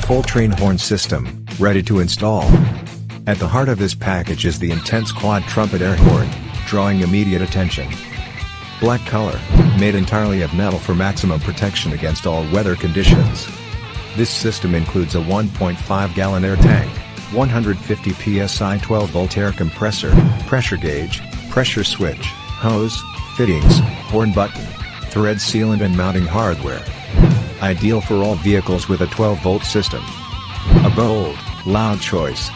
full train horn system, ready to install. At the heart of this package is the intense quad trumpet air horn, drawing immediate attention. Black color, made entirely of metal for maximum protection against all weather conditions. This system includes a 1.5-gallon air tank, 150 PSI 12-volt air compressor, pressure gauge, pressure switch, hose, fittings, horn button, thread sealant and mounting hardware. Ideal for all vehicles with a 12-volt system. A bold, loud choice.